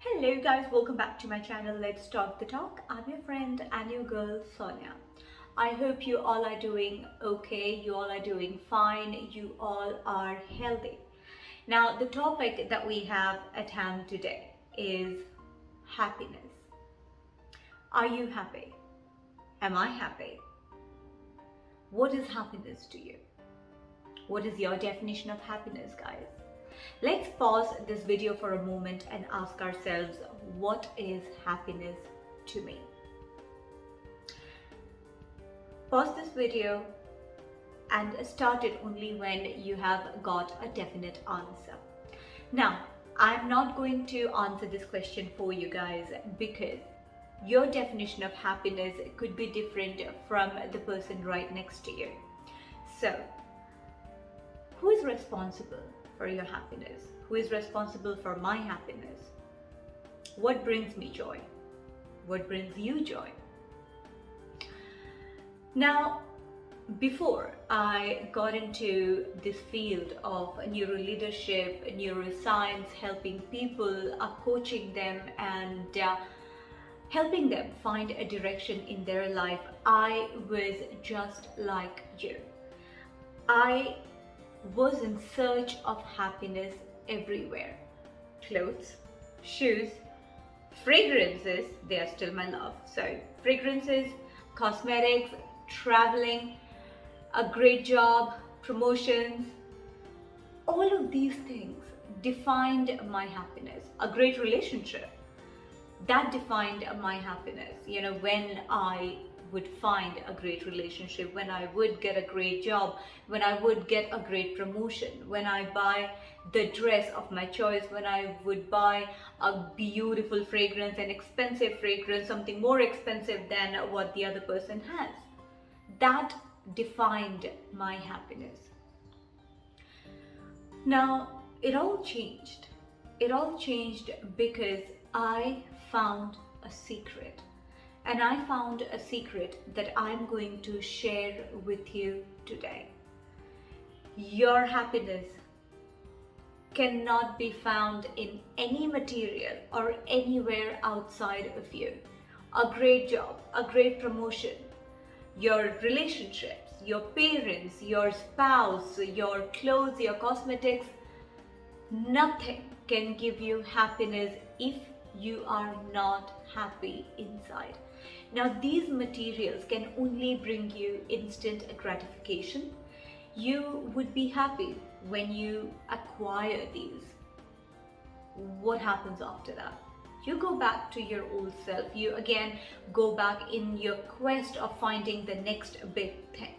Hello guys, welcome back to my channel. Let's talk the talk. I'm your friend and your girl Sonia. I hope you all are doing okay, you all are doing fine, you all are healthy. Now the topic that we have at hand today is happiness. Are you happy? Am I happy? What is happiness to you? What is your definition of happiness, guys? Let's pause this video for a moment and ask ourselves, what is happiness to me? Pause this video and start it only when you have got a definite answer. Now, I'm not going to answer this question for you guys because your definition of happiness could be different from the person right next to you. So, who is responsible for your happiness? Who is responsible for my happiness? What brings me joy? What brings you joy? Now, before I got into this field of neuro leadership, neuroscience, helping people, coaching them and helping them find a direction in their life, I was just like you. I was in search of happiness everywhere. Clothes, shoes, fragrances, they are still my love. So fragrances, cosmetics, traveling, a great job, promotions, all of these things defined my happiness. A great relationship, that defined my happiness. You know, when I would find a great relationship, when I would get a great job, when I would get a great promotion, when I buy the dress of my choice, when I would buy a beautiful fragrance, an expensive fragrance, something more expensive than what the other person has. That defined my happiness. Now, it all changed. It all changed because I found a secret. And I found a secret that I'm going to share with you today. Your happiness cannot be found in any material or anywhere outside of you. A great job, a great promotion, your relationships, your parents, your spouse, your clothes, your cosmetics, nothing can give you happiness if you are not happy inside. Now, these materials can only bring you instant gratification. You would be happy when you acquire these. What happens after that? You go back to your old self. You again go back in your quest of finding the next big thing.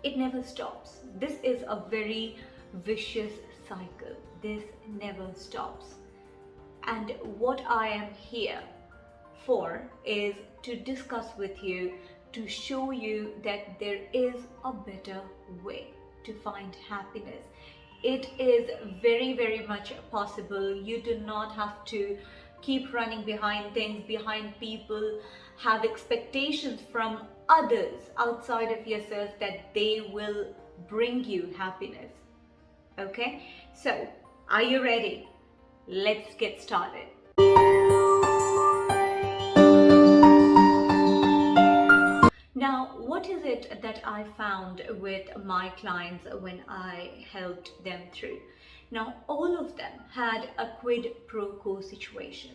It never stops. This is a very vicious cycle. This never stops. And what I am here for is to discuss with you, to show you that there is a better way to find happiness. It is very, very much possible. You do not have to keep running behind things, behind people, have expectations from others outside of yourself that they will bring you happiness. Okay? So, are you ready? Let's get started. Now, what is it that I found with my clients when I helped them through? Now, all of them had a quid pro quo situation.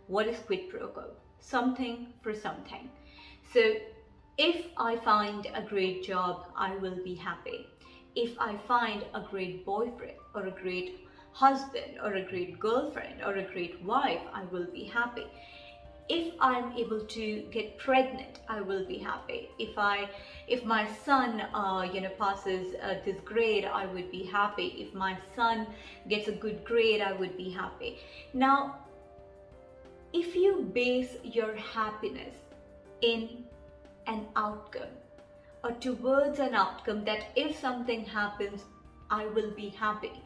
What is quid pro quo? Something for something. So, if I find a great job, I will be happy. If I find a great boyfriend or a great husband or a great girlfriend or a great wife, I will be happy. If I'm able to get pregnant, I will be happy. If my son passes this grade, I would be happy. If my son gets a good grade, I would be happy. Now, if you base your happiness in an outcome or towards an outcome, that if something happens, I will be happy,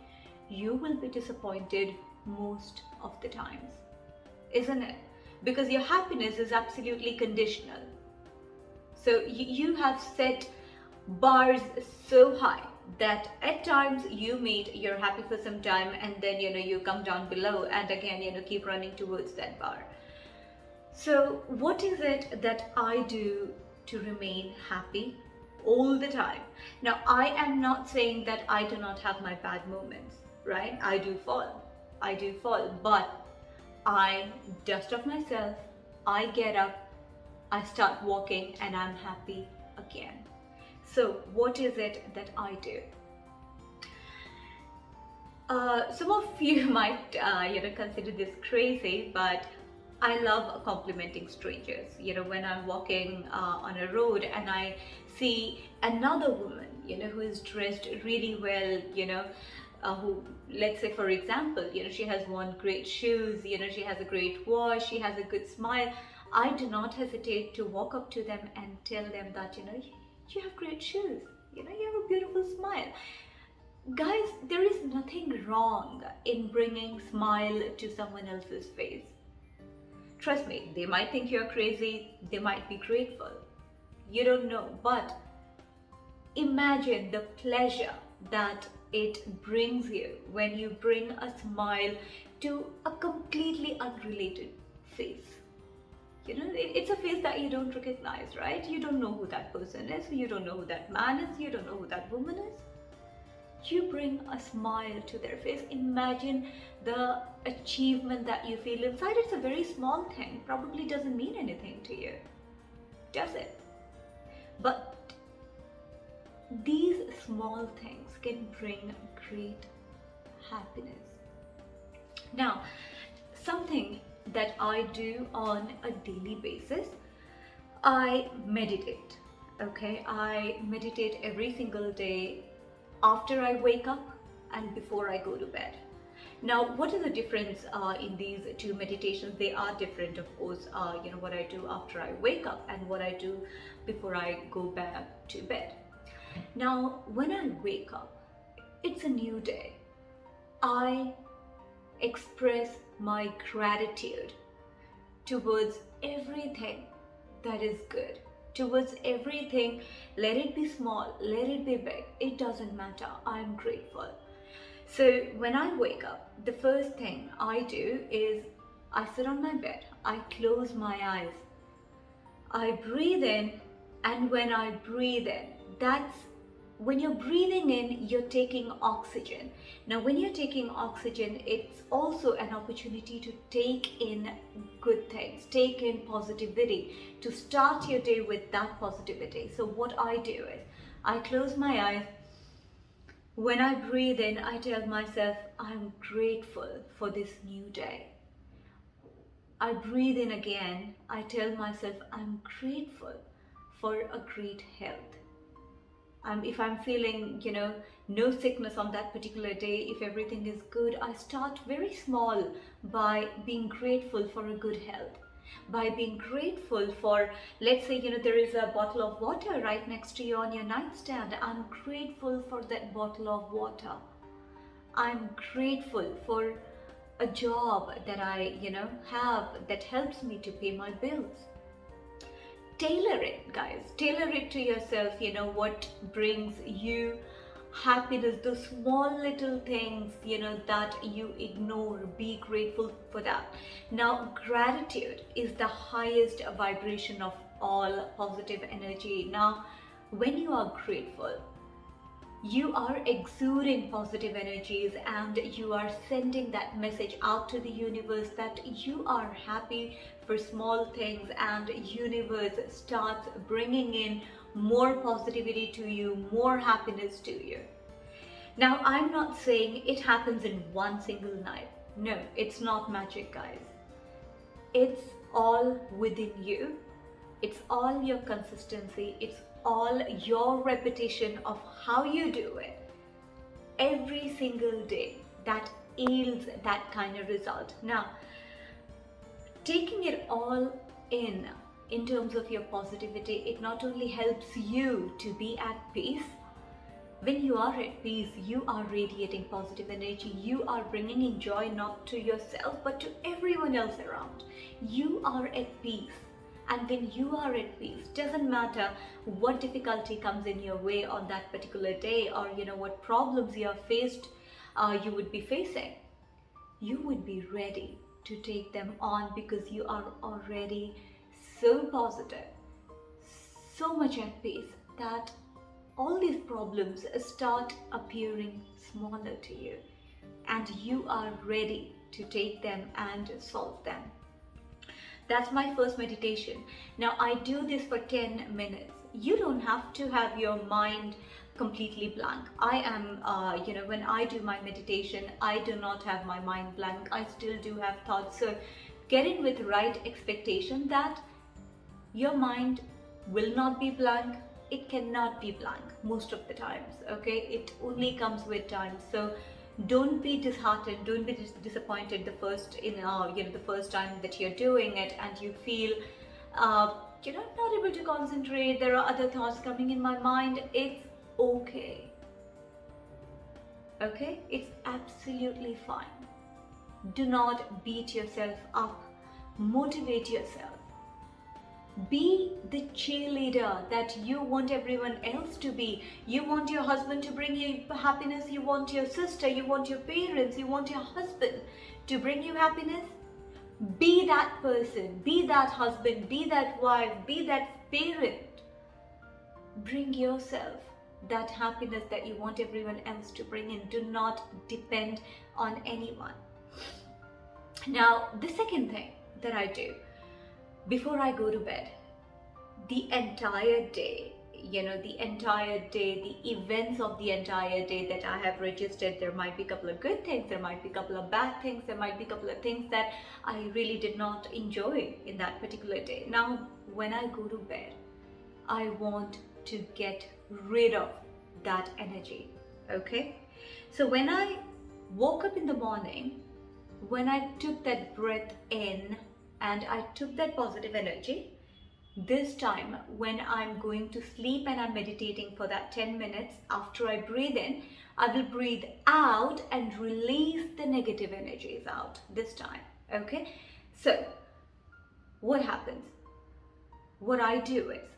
you will be disappointed most of the times, isn't it? Because your happiness is absolutely conditional. So you have set bars so high that at times you meet, you're happy for some time, and then you come down below and again keep running towards that bar. So what is it that I do to remain happy all the time? Now, I am not saying that I do not have my bad moments, right? I do fall, but I dust off myself, I get up, I start walking, and I'm happy again. So what is it that I do? Some of you might consider this crazy, but I love complimenting strangers. When I'm walking on a road and I see another woman, who is dressed really well, who, let's say for example, she has worn great shoes, she has a great wash, she has a good smile. I do not hesitate to walk up to them and tell them that, you have great shoes, you have a beautiful smile. Guys, there is nothing wrong in bringing smile to someone else's face. Trust me, they might think you're crazy, they might be grateful. You don't know, but imagine the pleasure that it brings you when you bring a smile to a completely unrelated face. It's a face that you don't recognize, right? You don't know who that person is, you don't know who that man is, you don't know who that woman is. You bring a smile to their face. Imagine the achievement that you feel inside. It's a very small thing, probably doesn't mean anything to you, does it? But these small things can bring great happiness. Now, something that I do on a daily basis, I meditate. Okay, I meditate every single day after I wake up and before I go to bed. Now, what is the difference in these two meditations? They are different, of course. What I do after I wake up and what I do before I go back to bed. Now, when I wake up, it's a new day. I express my gratitude towards everything that is good, towards everything. Let it be small, let it be big, it doesn't matter. I'm grateful. So when I wake up, the first thing I do is I sit on my bed, I close my eyes, I breathe in, and when I breathe in, that's when you're breathing in, you're taking oxygen. Now, when you're taking oxygen, it's also an opportunity to take in good things, take in positivity, to start your day with that positivity. So what I do is, I close my eyes. When I breathe in, I tell myself, I'm grateful for this new day. I breathe in again, I tell myself, I'm grateful for a great health. If I'm feeling, no sickness on that particular day, if everything is good, I start very small by being grateful for a good health. By being grateful for, let's say, there is a bottle of water right next to you on your nightstand. I'm grateful for that bottle of water. I'm grateful for a job that I, have that helps me to pay my bills. Tailor it, guys. Tailor it to yourself, what brings you happiness, those small little things, that you ignore. Be grateful for that. Now, gratitude is the highest vibration of all positive energy. Now, when you are grateful, you are exuding positive energies and you are sending that message out to the universe that you are happy for small things, and universe starts bringing in more positivity to you, more happiness to you. Now, I'm not saying it happens in one single night. No, it's not magic, guys. It's all within you. It's all your consistency. It's all your repetition of how you do it every single day that yields that kind of result. Now, taking it all in terms of your positivity, it not only helps you to be at peace. When you are at peace, you are radiating positive energy. You are bringing in joy not to yourself but to everyone else around. You are at peace. And when you are at peace, doesn't matter what difficulty comes in your way on that particular day, or what problems you are faced, you would be facing, you would be ready to take them on, because you are already so positive, so much at peace, that all these problems start appearing smaller to you, and you are ready to take them and solve them. That's my first meditation. Now I do this for 10 minutes. You don't have to have your mind completely blank. I am, when I do my meditation, I do not have my mind blank. I still do have thoughts. So get in with right expectation that your mind will not be blank. It cannot be blank most of the times, okay? It only comes with time. So don't be disheartened, don't be disappointed the first time that you're doing it and you feel you're not able to concentrate, there are other thoughts coming in my mind. It's okay. Okay? It's absolutely fine. Do not beat yourself up. Motivate yourself. Be the cheerleader that you want everyone else to be. You want your husband to bring you happiness, you want your sister, you want your parents, you want your husband to bring you happiness. Be that person, be that husband, be that wife, be that parent. Bring yourself that happiness that you want everyone else to bring in. Do not depend on anyone. Now, the second thing that I do before I go to bed, the entire day, the events of the entire day that I have registered, there might be a couple of good things, there might be a couple of bad things, there might be a couple of things that I really did not enjoy in that particular day. Now, when I go to bed, I want to get rid of that energy, okay? So when I woke up in the morning, when I took that breath in, and I took that positive energy, this time when I'm going to sleep and I'm meditating for that 10 minutes, after I breathe in, I will breathe out and release the negative energies out this time, okay? So what happens? What I do is,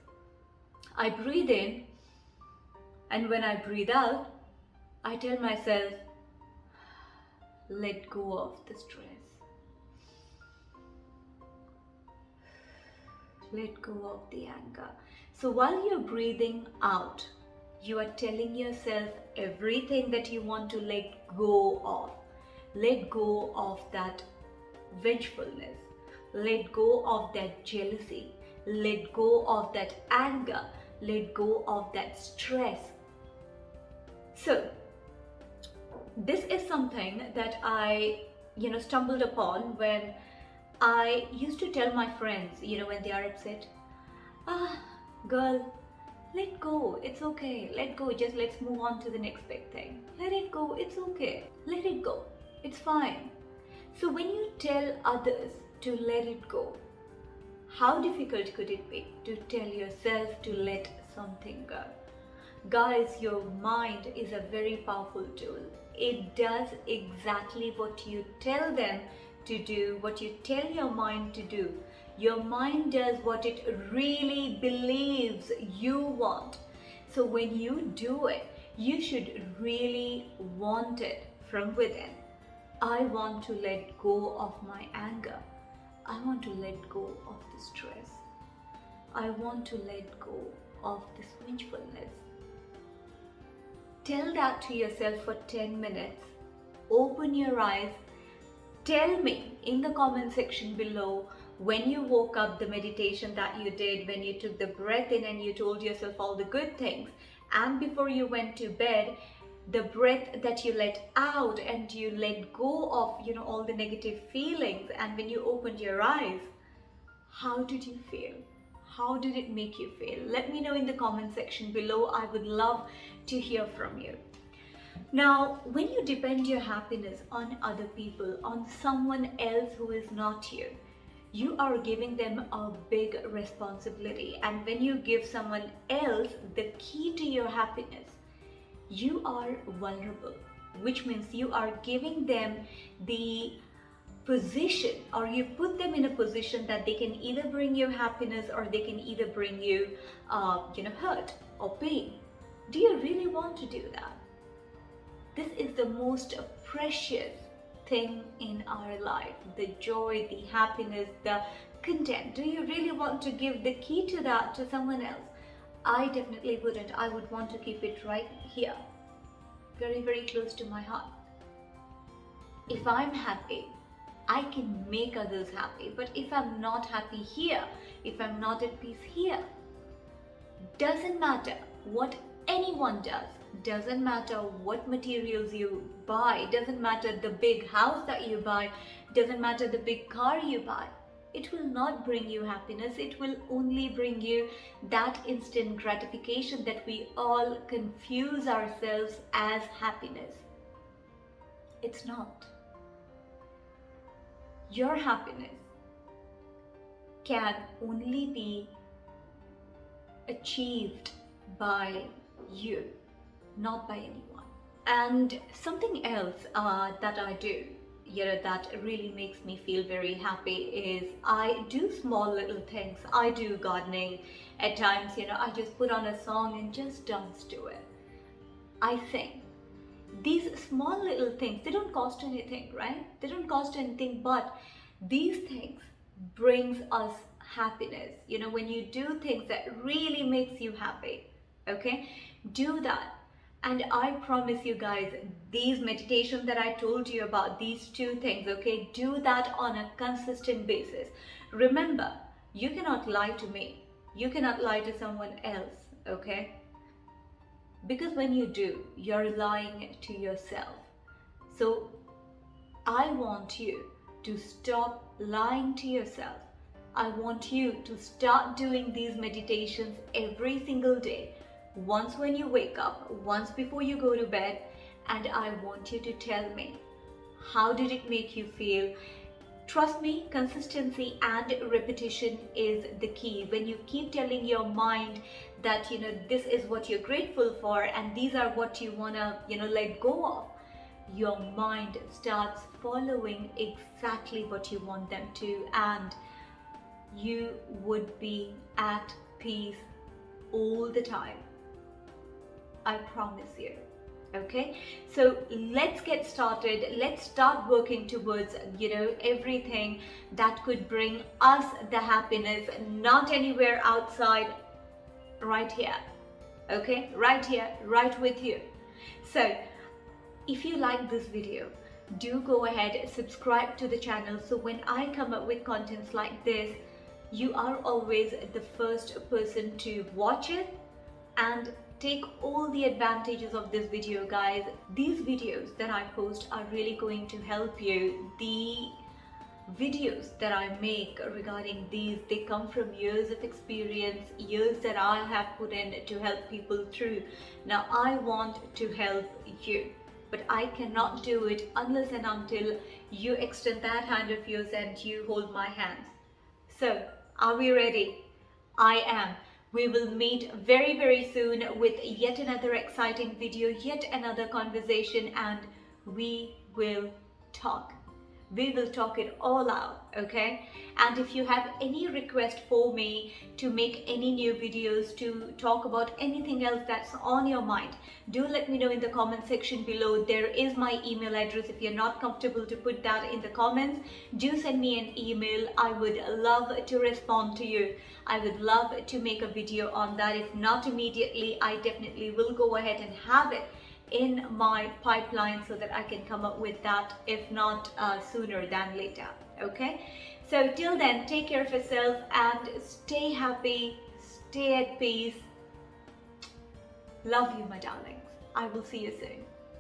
I breathe in, and when I breathe out, I tell myself, let go of the stress. Let go of the anger. So while you're breathing out, you are telling yourself everything that you want to let go of. Let go of that vengefulness. Let go of that jealousy. Let go of that anger. Let go of that stress. So this is something that I stumbled upon when I used to tell my friends, when they are upset, girl, let go, it's okay, let go, just let's move on to the next big thing. Let it go, it's okay, let it go, it's fine. So when you tell others to let it go, how difficult could it be to tell yourself to let something go? Guys, your mind is a very powerful tool. It does exactly what you tell them to do, what you tell your mind to do. Your mind does what it really believes you want. So when you do it, you should really want it from within. I want to let go of my anger. I want to let go of the stress. I want to let go of this vengefulness. Tell that to yourself for 10 minutes. Open your eyes. Tell me in the comment section below when you woke up, the meditation that you did, when you took the breath in and you told yourself all the good things, and before you went to bed, the breath that you let out and you let go of all the negative feelings, and when you opened your eyes, how did you feel? How did it make you feel? Let me know in the comment section below. I would love to hear from you. Now, when you depend your happiness on other people, on someone else who is not you, you are giving them a big responsibility. And when you give someone else the key to your happiness, you are vulnerable, which means you are giving them the position, or you put them in a position that they can either bring you happiness or they can either bring you, hurt or pain. Do you really want to do that? This is the most precious thing in our life, the joy, the happiness, the content. Do you really want to give the key to that to someone else? I definitely wouldn't. I would want to keep it right here, very, very close to my heart. If I'm happy, I can make others happy. But if I'm not happy here, if I'm not at peace here, doesn't matter what anyone does, doesn't matter what materials you buy, doesn't matter the big house that you buy, doesn't matter the big car you buy, it will not bring you happiness. It will only bring you that instant gratification that we all confuse ourselves as happiness. It's not. Your happiness can only be achieved by you, not by anyone. And something else that I do, that really makes me feel very happy is I do small little things. I do gardening. At times, I just put on a song and just dance to it. I sing. These small little things, they don't cost anything, right? They don't cost anything, but these things brings us happiness. When you do things that really makes you happy, okay? Do that. And I promise you guys, these meditations that I told you about, these two things, okay? Do that on a consistent basis. Remember, you cannot lie to me. You cannot lie to someone else, okay? Because when you do, you're lying to yourself. So I want you to stop lying to yourself. I want you to start doing these meditations every single day. Once when you wake up, once before you go to bed, and I want you to tell me, how did it make you feel? Trust me, consistency and repetition is the key. When you keep telling your mind that, this is what you're grateful for and these are what you want to, let go of, your mind starts following exactly what you want them to, and you would be at peace all the time. I promise you. Okay, so let's get started. Let's start working towards, everything that could bring us the happiness, not anywhere outside, right here. Okay, right here, right with you. So if you like this video, do go ahead, subscribe to the channel, so when I come up with contents like this, you are always the first person to watch it and take all the advantages of this video, guys. These videos that I post are really going to help you. The videos that I make regarding these, they come from years of experience, years that I have put in to help people through. Now I want to help you, but I cannot do it unless and until you extend that hand of yours and you hold my hands. So are we ready? I am. We will meet very, very soon with yet another exciting video, yet another conversation, and we will talk. We will talk it all out, okay? And if you have any request for me to make any new videos, to talk about anything else that's on your mind, do let me know in the comment section below. There is my email address. If you're not comfortable to put that in the comments, do send me an email. I would love to respond to you. I would love to make a video on that. If not immediately, I definitely will go ahead and have it in my pipeline so that I can come up with that, if not sooner than later. Okay, so till then, take care of yourself and stay happy, stay at peace. Love you, my darlings. I will see you soon.